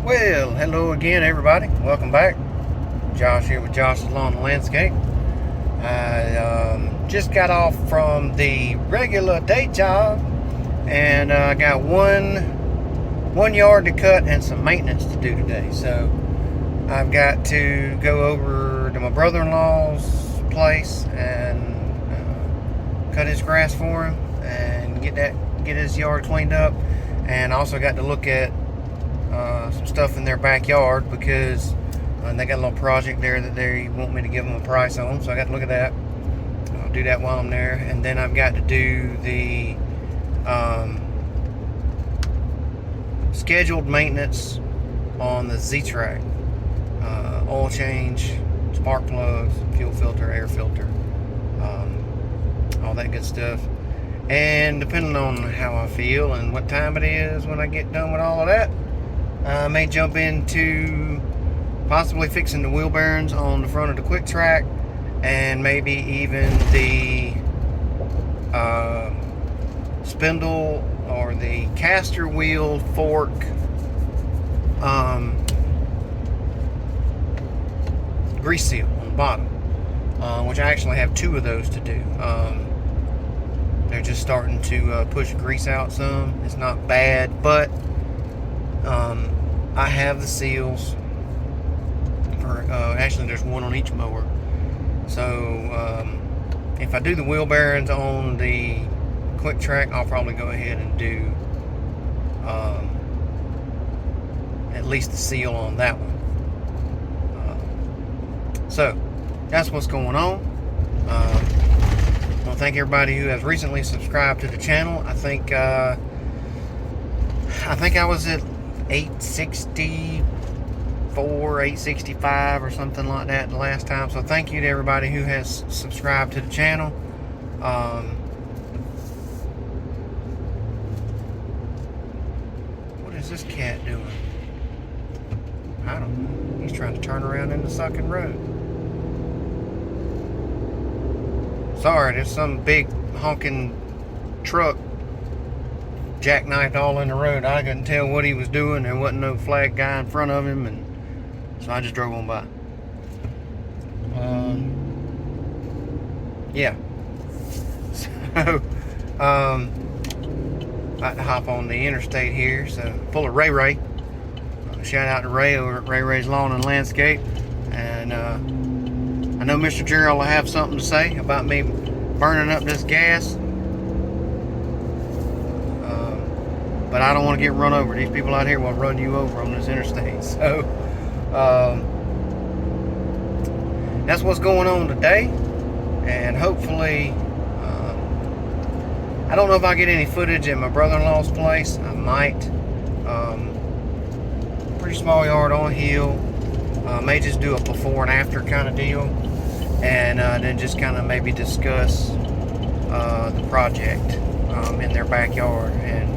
Well, hello again, everybody. Welcome back. Josh here with Josh's Lawn and Landscape. I just got off from the regular day job, and I got one yard to cut and some maintenance to do today. So I've got to go over to my brother-in-law's place and cut his grass for him and get his yard cleaned up. And I also got to look at some stuff in their backyard because they got a little project there that they want me to give them a price on, so I got to look at that. I'll do that while I'm there, and then I've got to do the scheduled maintenance on the Z-Track, oil change, spark plugs, fuel filter, air filter, all that good stuff. And depending on how I feel and what time it is when I get done with all of that, I may jump into possibly fixing the wheel bearings on the front of the quick track, and maybe even the spindle or the caster wheel fork grease seal on the bottom, which I actually have two of those to do. They're just starting to push grease out some. It's not bad, but I have the seals for actually there's one on each mower. So if I do the wheel bearings on the quick track, I'll probably go ahead and do at least the seal on that one. So that's what's going on. Well, thank everybody who has recently subscribed to the channel. I think I was at 864, 865 or something like that the last time. So thank you to everybody who has subscribed to the channel. What is this cat doing? I don't know. He's trying to turn around in the sucking road. Sorry, there's some big honking truck jackknifed all in the road. I couldn't tell what he was doing. There wasn't no flag guy in front of him, and so I just drove on by. Yeah. So I had to hop on the interstate here, so full of Ray. Shout out to Ray over at Ray's Lawn and Landscape. And I know Mr. Gerald will have something to say about me burning up this gas. But I don't want to get run over. These people out here will run you over on this interstate. So that's what's going on today. And hopefully, I don't know if I get any footage at my brother-in-law's place. I might. Pretty small yard on a hill. May just do a before and after kind of deal. And then just kind of maybe discuss the project in their backyard, and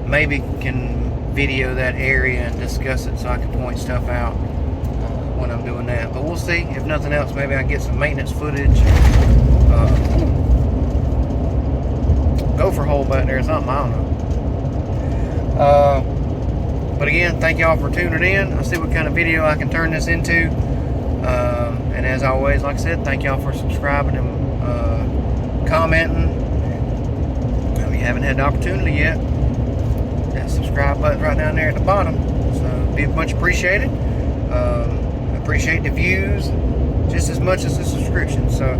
maybe can video that area and discuss it so I can point stuff out when I'm doing that. But we'll see. If nothing else, maybe I can get some maintenance footage. Gopher hole back there, something, I don't know. But again, thank y'all for tuning in. I'll see what kind of video I can turn this into. And as always, like I said, thank y'all for subscribing and commenting. If you haven't had the opportunity yet, that subscribe button right down there at the bottom. So it'd be much appreciated. Appreciate the views just as much as the subscription. So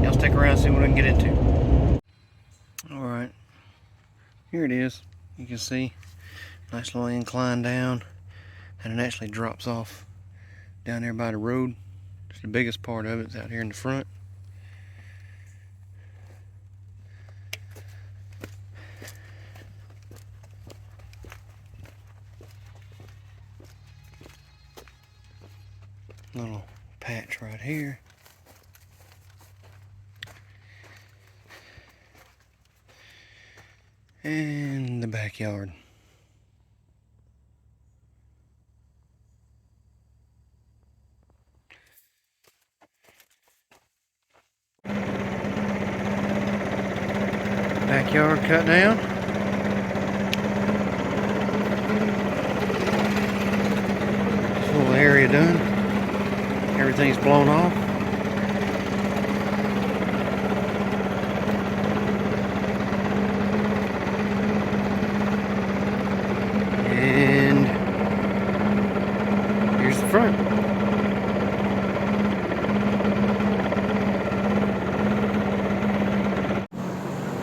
y'all stick around and see what I can get into. Alright, here it is. You can see nice little incline down, and it actually drops off down there by the road. Just the biggest part of it's out here in the front. Little patch right here. And the backyard. Backyard cut down. area done. Everything's blown off. And here's the front.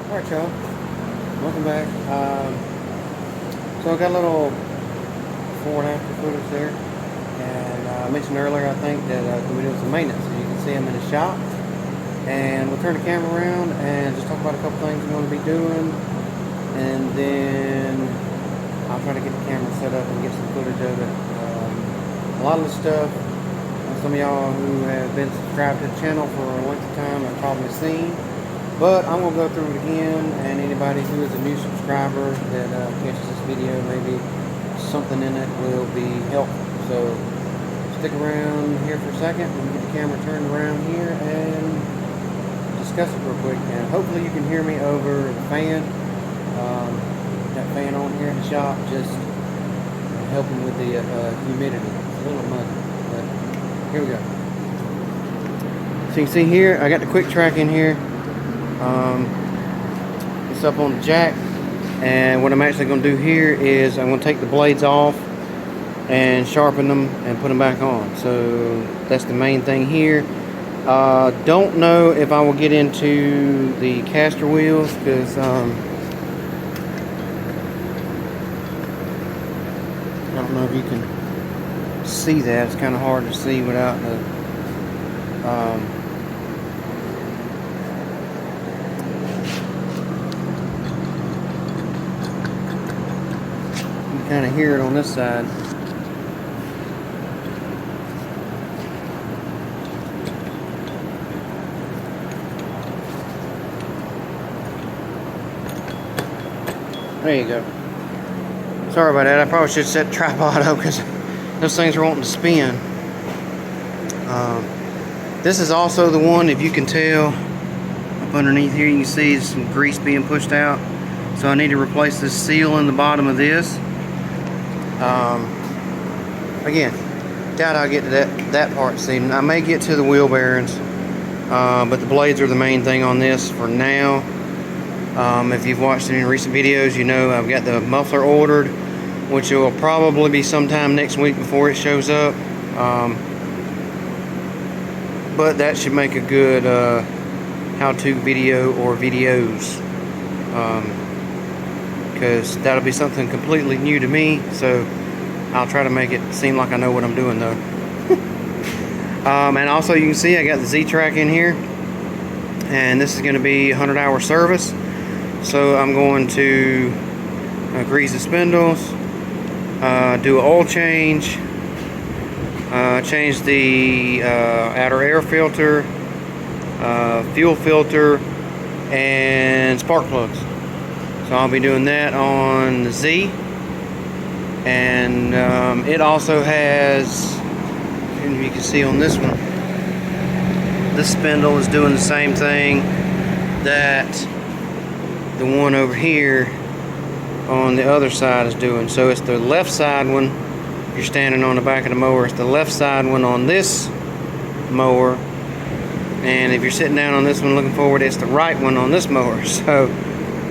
Alright, y'all. Welcome back. So I got a little before and after footage there. And I mentioned earlier, I think, that we're doing some maintenance. So you can see I'm in the shop. And we'll turn the camera around and just talk about a couple things we're going to be doing. And then I'll try to get the camera set up and get some footage of it. A lot of the stuff, some of y'all who have been subscribed to the channel for a length of time have probably seen. But I'm going to go through it again, and anybody who is a new subscriber that catches this video, maybe something in it will be helpful. So stick around here for a second and get the camera turned around here and discuss it real quick. And hopefully you can hear me over the fan. That fan on here in the shop, just helping with the humidity. It's a little muggy, but here we go. So you can see here, I got the quick track in here. It's up on the jack, and what I'm actually going to do here is I'm going to take the blades off and sharpen them and put them back on. So that's the main thing here. Don't know if I will get into the caster wheels, because I don't know if you can see that. It's kind of hard to see without the kind of hear it on this side. There you go. Sorry about that. I probably should set the tripod up because those things are wanting to spin. This is also the one, if you can tell, up underneath here you can see some grease being pushed out. So I need to replace this seal in the bottom of this. Again, doubt I'll get to that part soon. I may get to the wheel bearings, but the blades are the main thing on this for now. If you've watched any recent videos, you know I've got the muffler ordered, which will probably be sometime next week before it shows up. But that should make a good how-to video or videos, because that'll be something completely new to me. So I'll try to make it seem like I know what I'm doing, though. And also, you can see I got the Z-Track in here, and this is going to be a 100-hour service. So I'm going to grease the spindles, do an oil change, change the outer air filter, fuel filter, and spark plugs. So I'll be doing that on the Z. And it also has, and you can see on this one, this spindle is doing the same thing that the one over here on the other side is doing. So it's the left side one. You're standing on the back of the mower. It's the left side one on this mower, and if you're sitting down on this one looking forward, it's the right one on this mower. So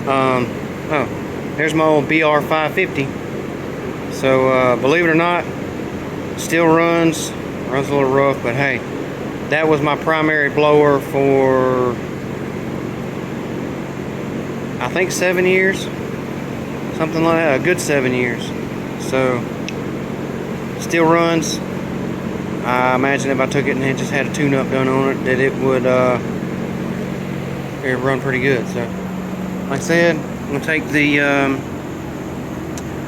oh, there's my old BR550. So believe it or not, still runs a little rough, but hey, that was my primary blower for I think 7 years, something like that, a good 7 years. So still runs. I imagine if I took it and just had a tune-up done on it, that it would run pretty good. So like I said, I'm gonna take the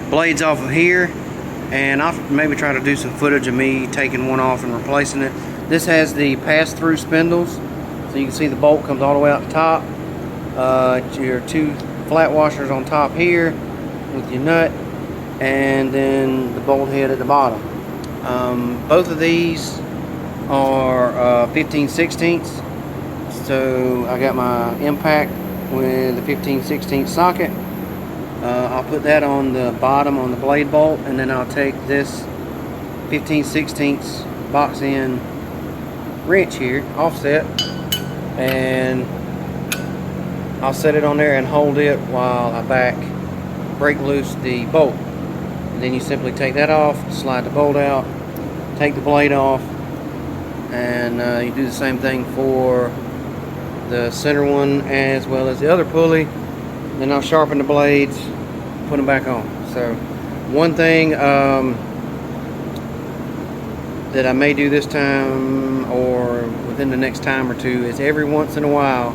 blades off of here, and I'll maybe try to do some footage of me taking one off and replacing it. This has the pass-through spindles, so you can see the bolt comes all the way out the top. Your two flat washers on top here with your nut, and then the bolt head at the bottom. Both of these are 15/16. So I got my impact with the 15/16 socket. I'll put that on the bottom on the blade bolt, and then I'll take this 15/16 box end wrench here, offset, and I'll set it on there and hold it while I break loose the bolt. And then you simply take that off, slide the bolt out, take the blade off, and you do the same thing for the center one as well as the other pulley. Then I'll sharpen the blades, put them back on. So one thing that I may do this time or within the next time or two is every once in a while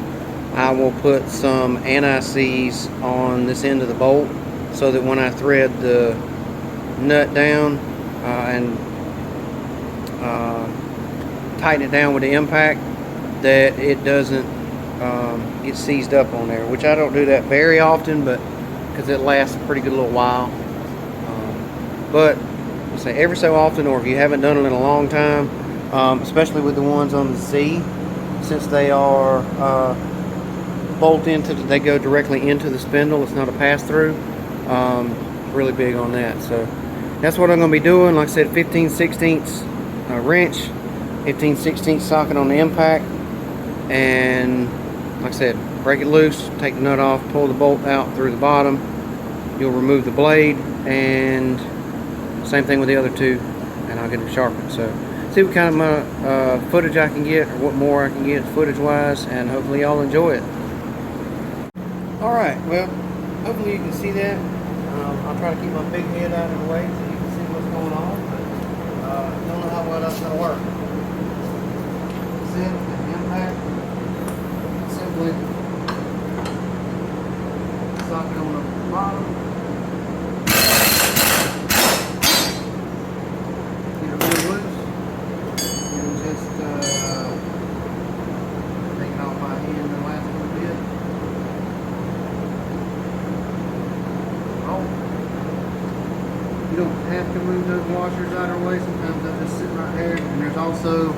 I will put some anti-seize on this end of the bolt so that when I thread the nut down and tighten it down with the impact, that it doesn't get seized up on there, which I don't do that very often, but because it lasts a pretty good little while. But say every so often, or if you haven't done it in a long time, especially with the ones on the Z, since they are bolt into they go directly into the spindle, it's not a pass-through. Really big on that. So that's what I'm going to be doing. Like I said, 15/16 wrench, 15/16 socket on the impact, and like I said, break it loose, take the nut off, pull the bolt out through the bottom. You'll remove the blade, and same thing with the other two, and I'll get them sharpened. So see what kind of footage I can get, or what more I can get footage wise, and hopefully y'all enjoy it. Alright, well, hopefully you can see that. I'll try to keep my big head out of the way so you can see what's going on, but don't know how well that's going to work. That's it, the impact. Simply socket on the bottom. Get it really loose. And just take it off my hand the last little bit. Oh. You don't have to move those washers out of the way. Sometimes they'll just sit right there. And there's also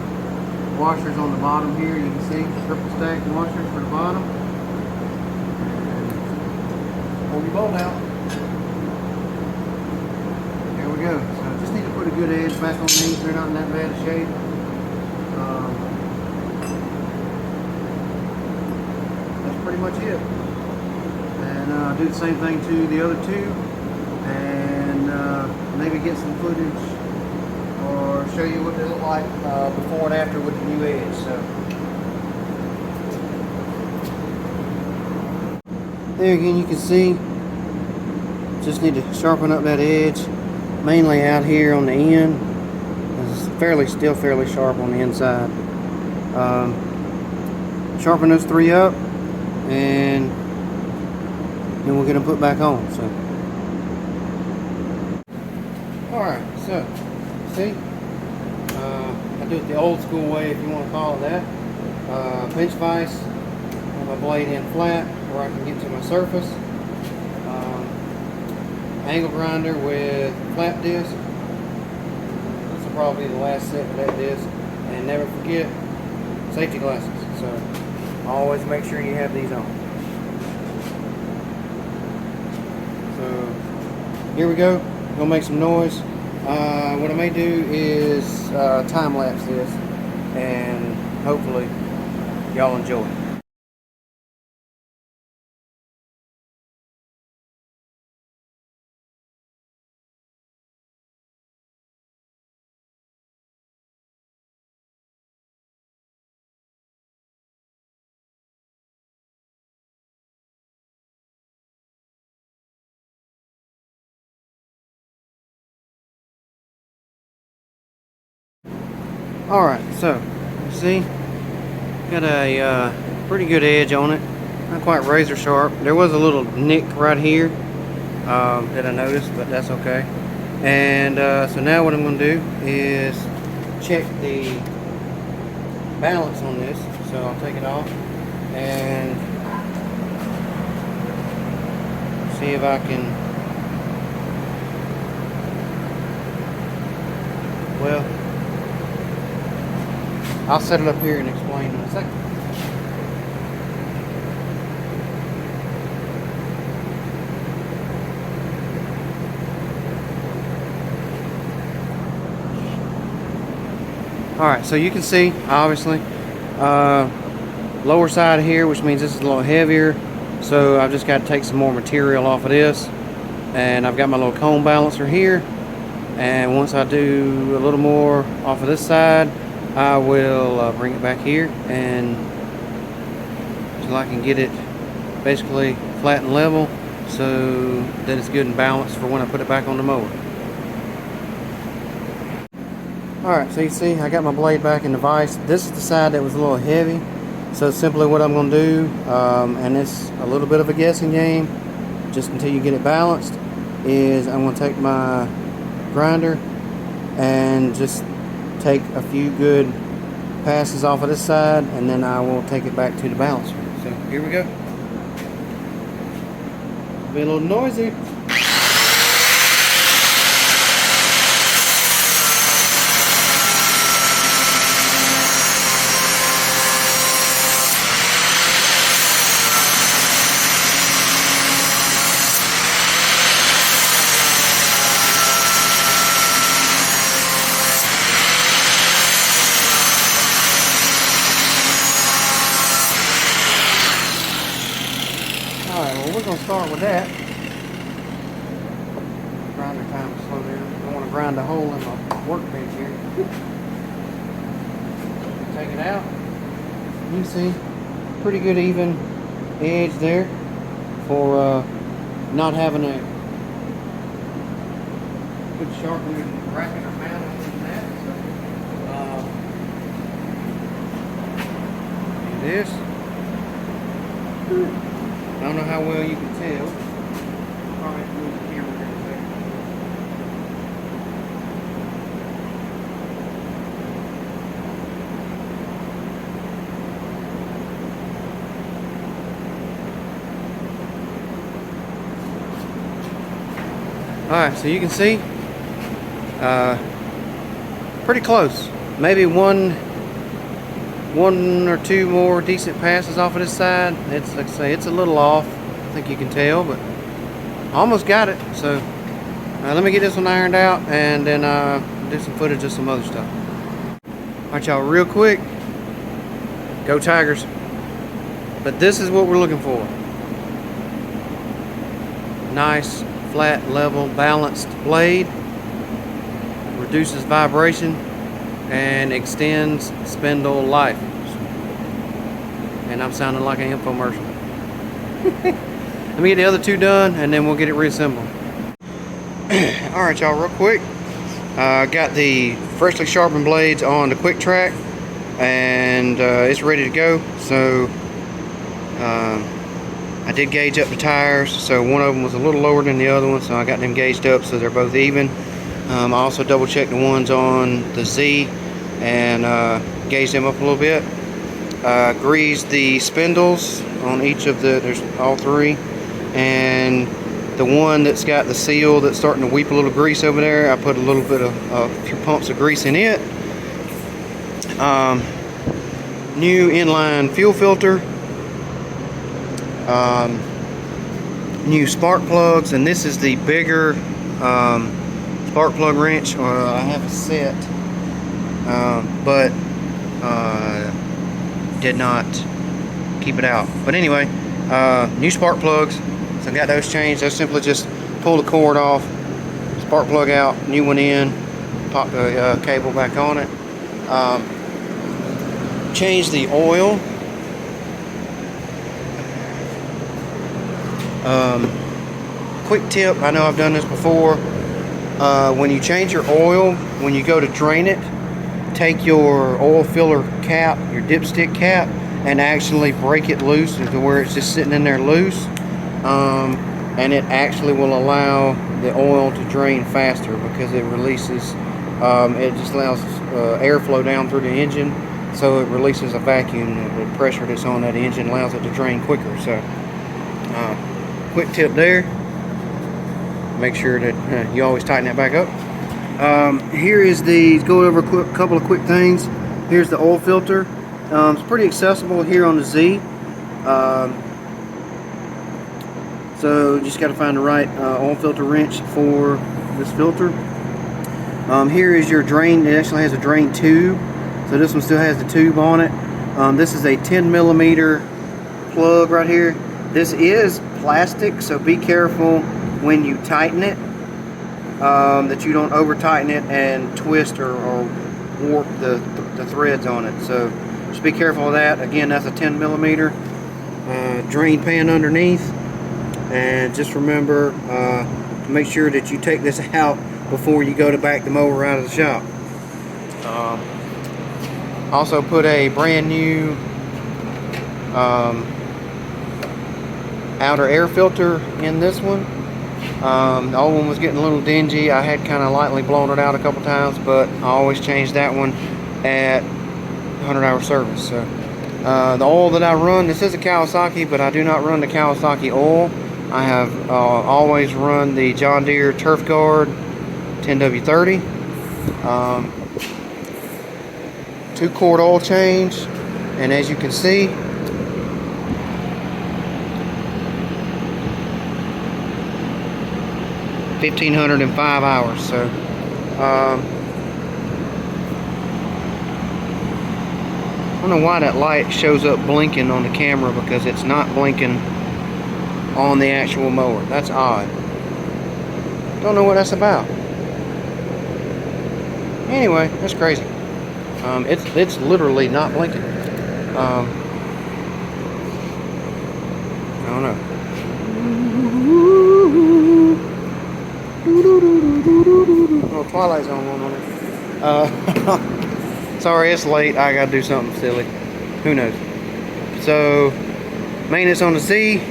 washers on the bottom here. You can see triple stacked washers for the bottom. And pull your bolt out. There we go. So I just need to put a good edge back on these. They're not in that bad a shape. That's pretty much it. And I'll do the same thing to the other two, and maybe get some footage or show you what they look like before and after with the new edge. So there again, you can see just need to sharpen up that edge, mainly out here on the end. It's still fairly sharp on the inside. Sharpen those three up, and then we'll get them put back on. So alright, so see, I do it the old school way, if you want to call it that. Pinch vise, have my blade in flat where I can get to my surface. Angle grinder with flat disc. This will probably be the last set for that disc. And never forget safety glasses. So always make sure you have these on. So here we go. Gonna make some noise. What I may do is time lapse this, and hopefully y'all enjoy it. Alright, so you see, got a pretty good edge on it. Not quite razor sharp. There was a little nick right here that I noticed, but that's okay. And so now what I'm going to do is check the balance on this. So I'll take it off and see if I can, well, I'll set it up here and explain in a second. Alright, so you can see, obviously, lower side here, which means this is a little heavier. So I've just got to take some more material off of this. And I've got my little cone balancer here. And once I do a little more off of this side, I will bring it back here and so I can get it basically flat and level so that it's good and balanced for when I put it back on the mower. Alright, so you see I got my blade back in the vise. This is the side that was a little heavy. So simply what I'm going to do, and it's a little bit of a guessing game, just until you get it balanced, is I'm going to take my grinder and just take a few good passes off of this side, and then I will take it back to the balancer. So here we go. Be a little noisy. Alright, well, we're going to start with that. Grinder time to slow down. I don't want to grind a hole in my workbench here. Take it out. You can see, pretty good even edge there for not having a good sharpening bracket or mount on that. So, this. I don't know how well you can tell. Probably have to move the camera here in a second. Alright, so you can see pretty close. Maybe one or two more decent passes off of this side. It's, like I say, it's a little off. I think you can tell, but I almost got it. So let me get this one ironed out, and then do some footage of some other stuff. Alright, y'all, real quick, go Tigers. But this is what we're looking for. Nice, flat, level, balanced blade. Reduces vibration and extends spindle life. And I'm sounding like an infomercial. Let me get the other two done, and then we'll get it reassembled. Alright, y'all, real quick. Got the freshly sharpened blades on the quick track, and it's ready to go. So I did gauge up the tires, so one of them was a little lower than the other one, so I got them gauged up so they're both even. I also double checked the ones on the Z and gauged them up a little bit. Greased the spindles on each of there's all three, and the one that's got the seal that's starting to weep a little grease over there, I put a little bit of a few pumps of grease in it. New inline fuel filter, new spark plugs, and this is the bigger spark plug wrench. I have a set, but did not keep it out. But anyway, new spark plugs, so I got those changed. Those simply just pull the cord off, spark plug out, new one in, pop the cable back on it. Change the oil. Quick tip, I know I've done this before. When you change your oil, when you go to drain it, take your oil filler cap, your dipstick cap, and actually break it loose to where it's just sitting in there loose, and it actually will allow the oil to drain faster because it releases, it just allows airflow down through the engine, so it releases a vacuum. The pressure that's on that engine allows it to drain quicker. So quick tip there. Make sure that you always tighten that back up. Here is go over a couple of quick things. Here's the oil filter. It's pretty accessible here on the Z. So you just got to find the right oil filter wrench for this filter. Here is your drain. It actually has a drain tube So this one still has the tube on it. This is a 10 millimeter plug right here. This is plastic, so be careful when you tighten it, that you don't over tighten it and twist or warp the threads on it. So just be careful of that. Again, that's a 10 millimeter drain pan underneath. And just remember to make sure that you take this out before you go to back the mower out of the shop. Also put a brand new outer air filter in this one. The old one was getting a little dingy. I had kind of lightly blown it out a couple times, but I always change that one at 100-hour service. So the oil that I run, this is a Kawasaki, but I do not run the Kawasaki oil. I have always run the John Deere Turf Guard 10W30. 2-quart oil change, and as you can see, $1,505 hours. So I don't know why that light shows up blinking on the camera, because it's not blinking on the actual mower. That's odd. Don't know what that's about. Anyway, that's crazy. It's literally not blinking. I don't know. Oh, Twilight Zone on it. Sorry, it's late. I gotta do something silly. Who knows? So, maintenance on the Z.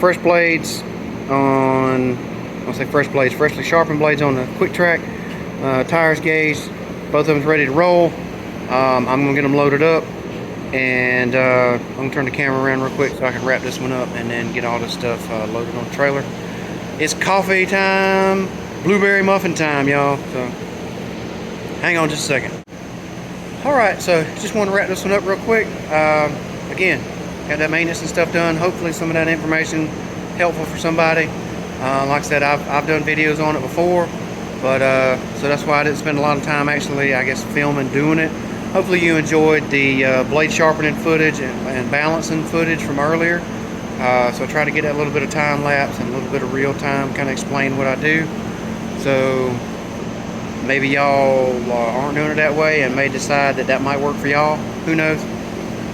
Fresh blades on, I'll say fresh blades, freshly sharpened blades on the quick track. Tires gauged, both of them's ready to roll. I'm gonna get them loaded up, and I'm gonna turn the camera around real quick so I can wrap this one up and then get all this stuff loaded on the trailer. It's coffee time, blueberry muffin time, y'all. So hang on just a second. All right, so just want to wrap this one up real quick. Again, got that maintenance and stuff done. Hopefully some of that information helpful for somebody. Like I said, I've done videos on it before, but so that's why I didn't spend a lot of time actually, I guess, filming doing it. Hopefully you enjoyed the blade sharpening footage and balancing footage from earlier. So I try to get that little bit of time lapse and a little bit of real time, kind of explain what I do. So maybe y'all aren't doing it that way and may decide that that might work for y'all. Who knows?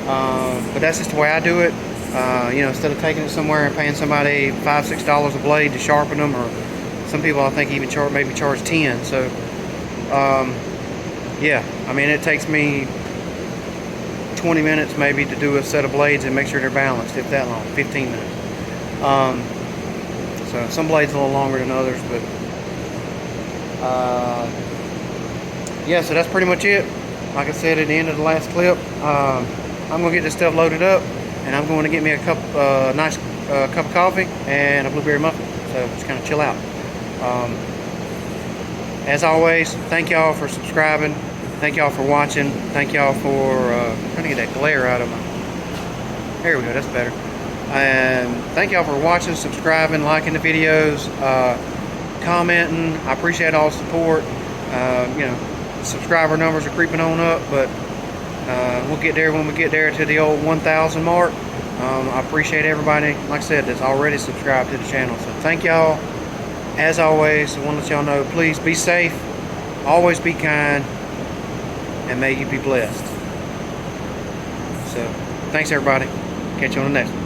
But that's just the way I do it. You know, instead of taking it somewhere and paying somebody $5, $6 a blade to sharpen them, or some people I think even maybe charge 10. So yeah, I mean, it takes me 20 minutes maybe to do a set of blades and make sure they're balanced, if that long, 15 minutes. So some blades a little longer than others, but yeah, so that's pretty much it. Like I said at the end of the last clip, I'm gonna get this stuff loaded up, and I'm going to get me a nice cup of coffee and a blueberry muffin, so just kind of chill out. As always, thank y'all for subscribing, thank y'all for watching, thank y'all for trying to get that glare out of my, there we go, that's better. And thank y'all for watching, subscribing, liking the videos, commenting. I appreciate all the support. You know, subscriber numbers are creeping on up, but we'll get there when we get there to the old 1,000 mark. I appreciate everybody, like I said, that's already subscribed to the channel. So thank y'all. As always, I want to let y'all know, please be safe, always be kind, and may you be blessed. So thanks everybody. Catch you on the next one.